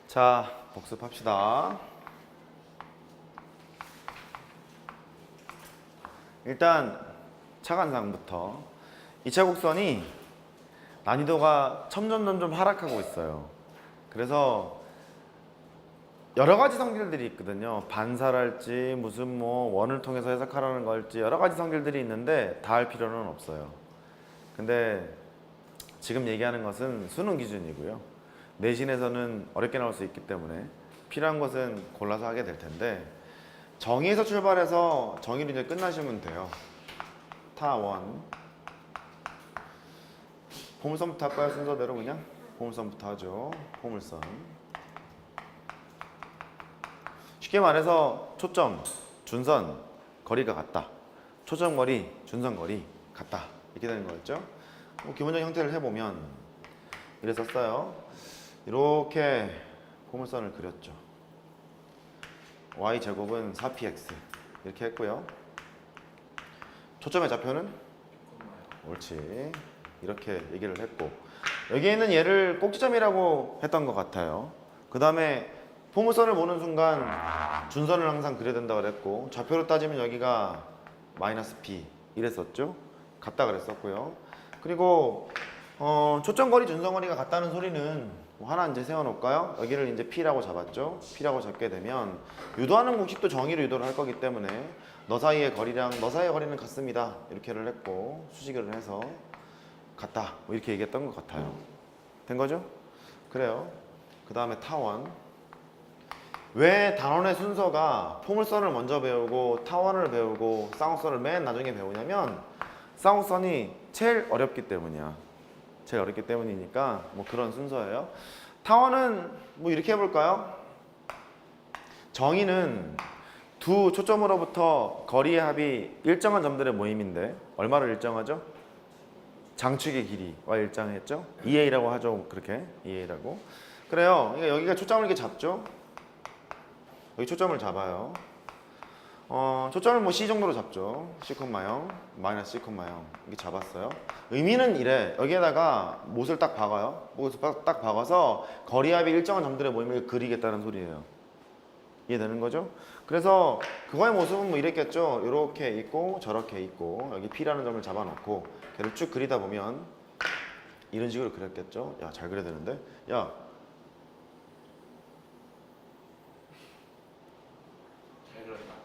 자, 복습합시다. 일단 차관상부터 2차 곡선이 난이도가 점점 하락하고 있어요. 그래서 여러 가지 성질들이 있거든요. 반사랄지 무슨 뭐 원을 통해서 해석하라는 걸지 여러 가지 성질들이 있는데 다 할 필요는 없어요. 근데 지금 얘기하는 것은 수능 기준이고요. 내신에서는 어렵게 나올 수 있기 때문에 필요한 것은 골라서 하게 될 텐데 정의에서 출발해서 정의로 이제 끝나시면 돼요. 타원 포물선부터 할까요? 순서대로 그냥 포물선부터 하죠. 포물선 쉽게 말해서 초점, 준선, 거리가 같다. 초점 거리, 준선 거리 같다. 이렇게 되는 거였죠. 뭐 기본적인 형태를 해보면 이랬었어요. 이렇게 포물선을 그렸죠. y제곱은 4px 이렇게 했고요. 초점의 좌표는 옳지. 이렇게 얘기를 했고 여기에는 얘를 꼭지점이라고 했던 것 같아요. 그 다음에 포물선을 보는 순간 준선을 항상 그려야 된다고 그랬고 좌표로 따지면 여기가 마이너스 p 이랬었죠. 같다 그랬었고요. 그리고 초점거리 준선거리가 같다는 소리는 뭐 하나 이제 세워놓을까요? 여기를 이제 p라고 잡았죠. p라고 잡게 되면 유도하는 공식도 정의로 유도를 할 거기 때문에 너 사이의 거리랑 너 사이의 거리는 같습니다. 이렇게를 했고 수식을 해서 같다 뭐 이렇게 얘기했던 것 같아요. 된 거죠? 그래요. 그 다음에 타원. 왜 단원의 순서가 포물선을 먼저 배우고 타원을 배우고 쌍곡선을 맨 나중에 배우냐면 쌍곡선이 제일 어렵기 때문이야. 제일 어렵기 때문이니까 뭐 그런 순서예요. 타원은 뭐 이렇게 해볼까요? 정의는 두 초점으로부터 거리의 합이 일정한 점들의 모임인데 얼마를 일정하죠? 장축의 길이와 일정했죠? 2a라고 하죠. 그렇게 2a라고. 그래요. 그러니까 여기가 초점을 이렇게 잡죠. 여기 초점을 잡아요. 초점을 뭐 C 정도로 잡죠. C, 0 마이너스 C, 0 이렇게 잡았어요. 의미는 이래. 여기에다가 못을 딱 박아요. 못을 딱 박아서 거리합이 일정한 점들의 모임을 그리겠다는 소리예요. 이해되는 거죠? 그래서 그거의 모습은 뭐 이랬겠죠. 이렇게 있고 저렇게 있고 여기 P라는 점을 잡아놓고 걔를 쭉 그리다 보면 이런 식으로 그렸겠죠. 야, 잘 그려야 되는데. 야,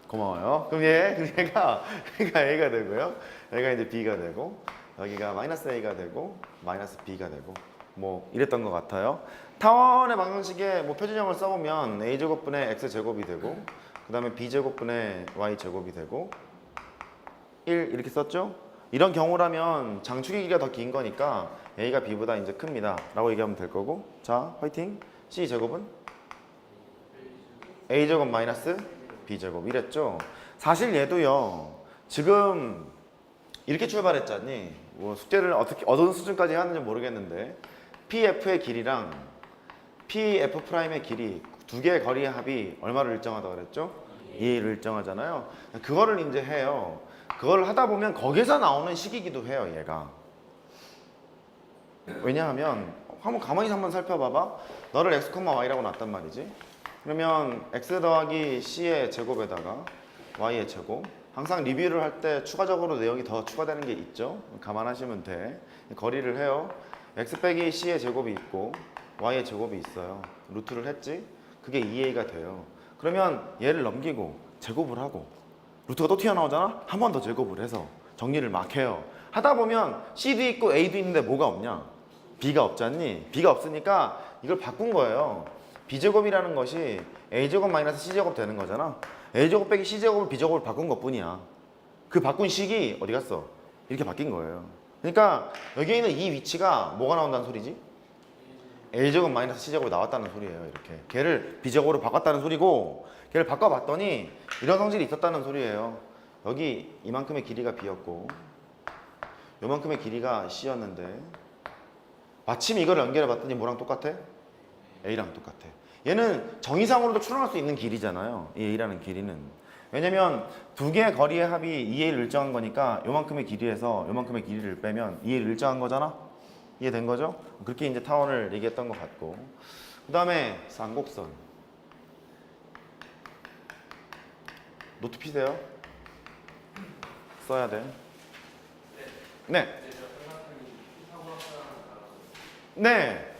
고마워요. 그럼 얘가 A가 되고요. 여기가 이제 B가 되고 여기가 마이너스 A가 되고 마이너스 B가 되고 뭐 이랬던 것 같아요. 타원의 방정식에 뭐 표준형을 써보면 A제곱분의 X제곱이 되고 그 다음에 B제곱분의 Y제곱이 되고 1 이렇게 썼죠? 이런 경우라면 장축의 길이가 더 긴 거니까 A가 B보다 이제 큽니다 라고 얘기하면 될 거고 자 화이팅. C제곱은 A제곱 마이너스 B제곱 이랬죠? 사실 얘도요 지금 이렇게 출발했잖니 뭐 숙제를 어떻게 어느 수준까지 하는지 모르겠는데 PF의 길이랑 PF'의 길이 두 개의 거리의 합이 얼마를 일정하다고 그랬죠? 2A를 일정하잖아요. 그거를 이제 해요. 그걸 하다 보면 거기서 나오는 식이기도 해요 얘가. 왜냐하면 한번 살펴봐봐. 너를 x, y라고 놨단 말이지. 그러면 x 더하기 c의 제곱에다가 y의 제곱 항상 리뷰를 할 때 추가적으로 내용이 더 추가되는 게 있죠. 감안하시면 돼. 거리를 해요. x 빼기 c의 제곱이 있고 y의 제곱이 있어요. 루트를 했지? 그게 2a가 돼요. 그러면 얘를 넘기고 제곱을 하고 루트가 또 튀어나오잖아? 한 번 더 제곱을 해서 정리를 막 해요. 하다 보면 c도 있고 a도 있는데 뭐가 없냐? b가 없잖니? b가 없으니까 이걸 바꾼 거예요. b제곱이라는 것이 a제곱 마이너스 c제곱 되는 거잖아. a제곱 빼기 c제곱을 b제곱을 바꾼 것 뿐이야. 그 바꾼 식이 어디 갔어? 이렇게 바뀐 거예요. 그러니까 여기에 있는 이 위치가 뭐가 나온다는 소리지? a제곱 마이너스 c제곱이 나왔다는 소리예요. 이렇게 걔를 b제곱으로 바꿨다는 소리고 걔를 바꿔봤더니 이런 성질이 있었다는 소리예요. 여기 이만큼의 길이가 b였고 요만큼의 길이가 c였는데 마침 이걸 연결해봤더니 뭐랑 똑같아? a랑 똑같아. 얘는 정의상으로도 추론할 수 있는 길이잖아요. 이 a라는 길이는. 왜냐면 두 개의 거리의 합이 2a를 일정한 거니까 요만큼의 길이에서 요만큼의 길이를 빼면 2a를 일정한 거잖아. 이해된 거죠? 그렇게 이제 타원을 얘기했던 것 같고 그 다음에 쌍곡선. 노트 피세요. 써야 돼. 네. 네.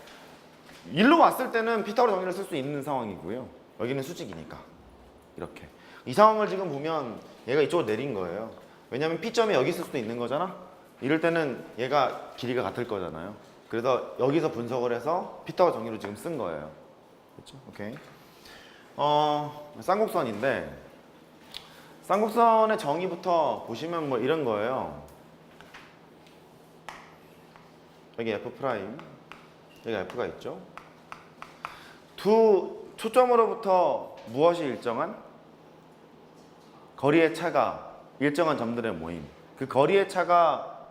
일로 왔을 때는 피타고라 정리를 쓸 수 있는 상황이고요. 여기는 수직이니까. 이렇게. 이 상황을 지금 보면 얘가 이쪽으로 내린 거예요. 왜냐면 P점이 여기 있을 수도 있는 거잖아. 이럴 때는 얘가 길이가 같을 거잖아요. 그래서 여기서 분석을 해서 피타고라 정리로 지금 쓴 거예요. 그렇죠? 오케이. 쌍곡선인데 쌍곡선의 정의부터 보시면 뭐 이런 거예요. 여기 F', 여기 F가 있죠. 두 초점으로부터 무엇이 일정한? 거리의 차가 일정한 점들의 모임. 그 거리의 차가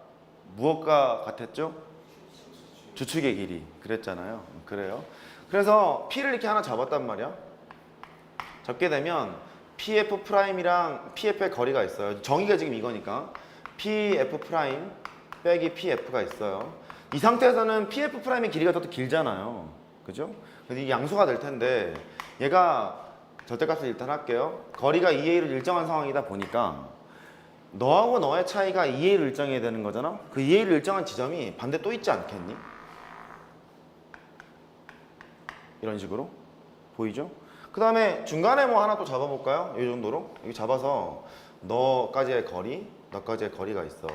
무엇과 같았죠? 주축의 길이. 그랬잖아요. 그래요. 그래서 P를 이렇게 하나 잡았단 말이야. 잡게 되면 PF'이랑 PF의 거리가 있어요. 정의가 지금 이거니까 PF' 빼기 PF가 있어요. 이 상태에서는 PF'의 길이가 더 길잖아요. 그죠? 그래서 이 양수가 될 텐데 얘가 절대값을 일단 할게요. 거리가 2A로 일정한 상황이다 보니까 너하고 너의 차이가 2A로 일정해야 되는 거잖아. 그 2A로 일정한 지점이 반대 또 있지 않겠니? 이런 식으로 보이죠? 그 다음에 중간에 뭐 하나 또 잡아볼까요? 이 정도로 여기 잡아서 너까지의 거리, 너까지의 거리가 있어.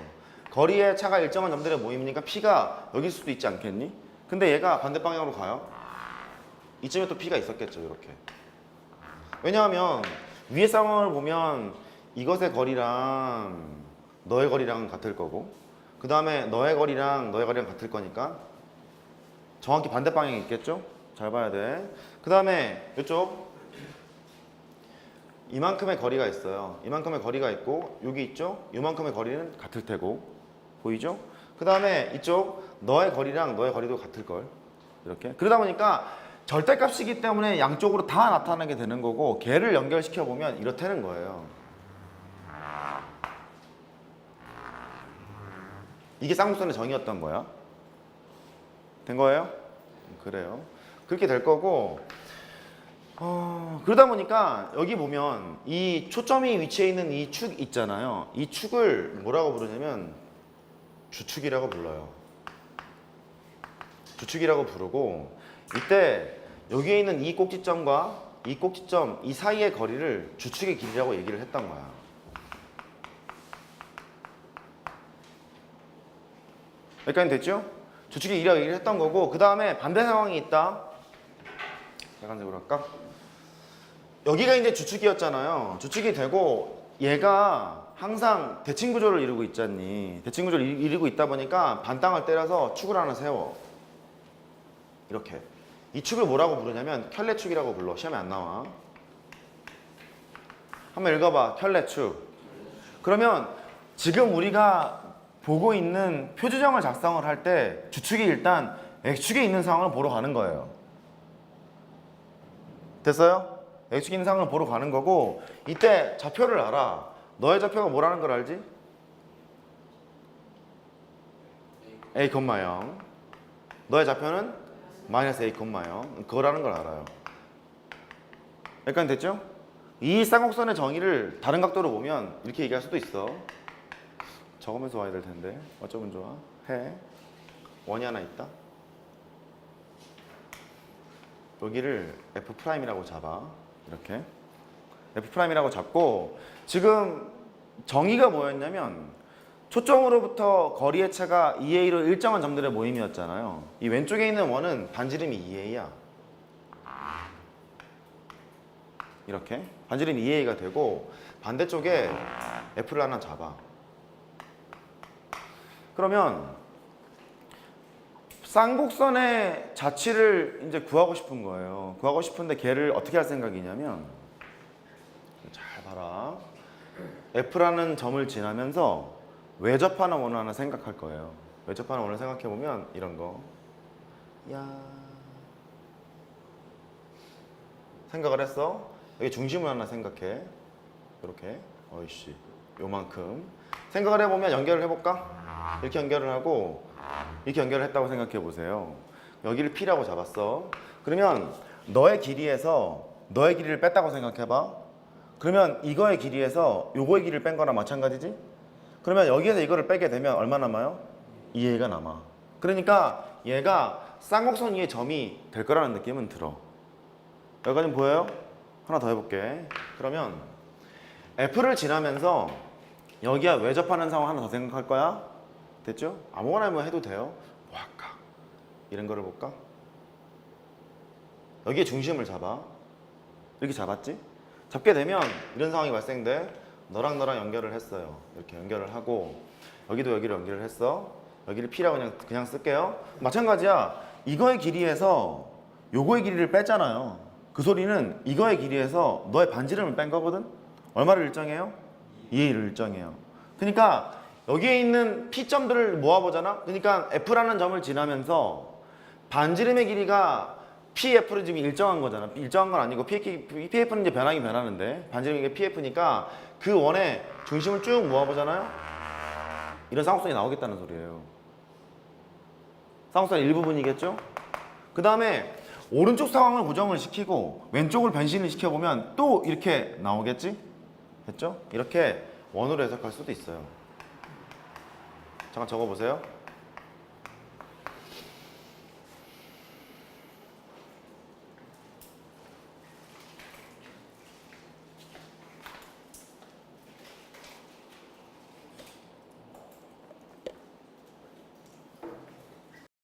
거리의 차가 일정한 점들의 모임이니까 P가 여기 있을 수도 있지 않겠니? 근데 얘가 반대 방향으로 가요. 이쯤에 또 P가 있었겠죠, 이렇게. 왜냐하면 위의 상황을 보면 이것의 거리랑 너의 거리랑 같을 거고 그 다음에 너의 거리랑 같을 거니까 정확히 반대 방향이 있겠죠? 잘 봐야 돼. 그 다음에 이쪽 이만큼의 거리가 있어요. 이만큼의 거리가 있고 여기 있죠? 이만큼의 거리는 같을 테고 보이죠? 그 다음에 이쪽 너의 거리랑 너의 거리도 같을 걸. 이렇게. 그러다 보니까 절대값이기 때문에 양쪽으로 다 나타나게 되는 거고 걔를 연결시켜 보면 이렇다는 거예요. 이게 쌍곡선의 정의였던 거야. 된 거예요? 그래요. 그렇게 될 거고 그러다 보니까 여기 보면 이 초점이 위치해 있는 이 축 있잖아요. 이 축을 뭐라고 부르냐면 주축이라고 불러요. 주축이라고 부르고 이때 여기에 있는 이 꼭지점과 이 꼭지점 이 사이의 거리를 주축의 길이라고 얘기를 했던 거야. 여기까지 됐죠? 주축의 길이라고 얘기를 했던 거고 그 다음에 반대 상황이 있다. 빨간색으로 할까? 여기가 이제 주축이었잖아요. 주축이 되고 얘가 항상 대칭 구조를 이루고 있잖니. 대칭 구조를 이루고 있다 보니까 반땅을 때려서 축을 하나 세워. 이렇게. 이 축을 뭐라고 부르냐면 켤레축이라고 불러. 시험에 안 나와. 한번 읽어봐. 켤레축. 그러면 지금 우리가 보고 있는 표주정을 작성을 할 때 주축이 일단 X축에 있는 상황을 보러 가는 거예요. 됐어요? X축에 있는 상황을 보러 가는 거고 이때 좌표를 알아. 너의 좌표가 뭐라는 걸 알지? A, 0. 너의 좌표는 마이너스 A, 0. 그거라는 걸 알아요. 여기까지 됐죠? 이 쌍곡선의 정의를 다른 각도로 보면 이렇게 얘기할 수도 있어. 적으면서 와야 될 텐데 어쩌면 좋아? 해. 원이 하나 있다. 여기를 F'이라고 잡아. 이렇게 F'이라고 잡고 지금 정의가 뭐였냐면 초점으로부터 거리의 차가 2A로 일정한 점들의 모임이었잖아요. 이 왼쪽에 있는 원은 반지름이 2A야. 이렇게 반지름이 2A가 되고 반대쪽에 F를 하나 잡아. 그러면 쌍곡선의 자치를 이제 구하고 싶은 거예요. 구하고 싶은데 걔를 어떻게 할 생각이냐면 잘 봐라. F라는 점을 지나면서 외접하는 원을 하나 생각할 거예요. 외접하는 원을 생각해 보면 이런 거. 야. 생각을 했어. 여기 중심을 하나 생각해. 이렇게. 어이씨. 요만큼. 생각을 해보면 연결을 해볼까? 이렇게 연결을 하고 이렇게 연결을 했다고 생각해 보세요. 여기를 P라고 잡았어. 그러면 너의 길이에서 너의 길이를 뺐다고 생각해봐. 그러면 이거의 길이에서 요거의 길이를 뺀 거랑 마찬가지지? 그러면 여기에서 이거를 빼게 되면 얼마 남아요? 2a가 남아. 그러니까 얘가 쌍곡선 위의 점이 될 거라는 느낌은 들어. 여기까지 보여요? 하나 더 해볼게. 그러면 F를 지나면서 여기와 외접하는 상황 하나 더 생각할 거야. 됐죠? 아무거나 뭐 해도 돼요. 뭐 할까? 이런 거를 볼까? 여기에 중심을 잡아. 이렇게 잡았지? 잡게 되면 이런 상황이 발생돼. 너랑 너랑 연결을 했어요. 이렇게 연결을 하고 여기도 여기를 연결을 했어. 여기를 P라고 그냥 쓸게요. 마찬가지야. 이거의 길이에서 요거의 길이를 뺐잖아요. 그 소리는 이거의 길이에서 너의 반지름을 뺀 거거든? 얼마를 일정해요? 2a를 일정해요. 그러니까 여기에 있는 P점들을 모아보잖아? 그러니까 F라는 점을 지나면서 반지름의 길이가 PF를 지금 일정한 거잖아. 일정한 건 아니고 PF는 이제 변하긴 변하는데 반지름이 PF니까 그 원의 중심을 쭉 모아보잖아요? 이런 쌍곡선이 나오겠다는 소리예요. 쌍곡선의 일부분이겠죠? 그 다음에 오른쪽 상황을 고정을 시키고 왼쪽을 변신을 시켜보면 또 이렇게 나오겠지? 됐죠? 이렇게 원으로 해석할 수도 있어요. 잠깐 적어보세요.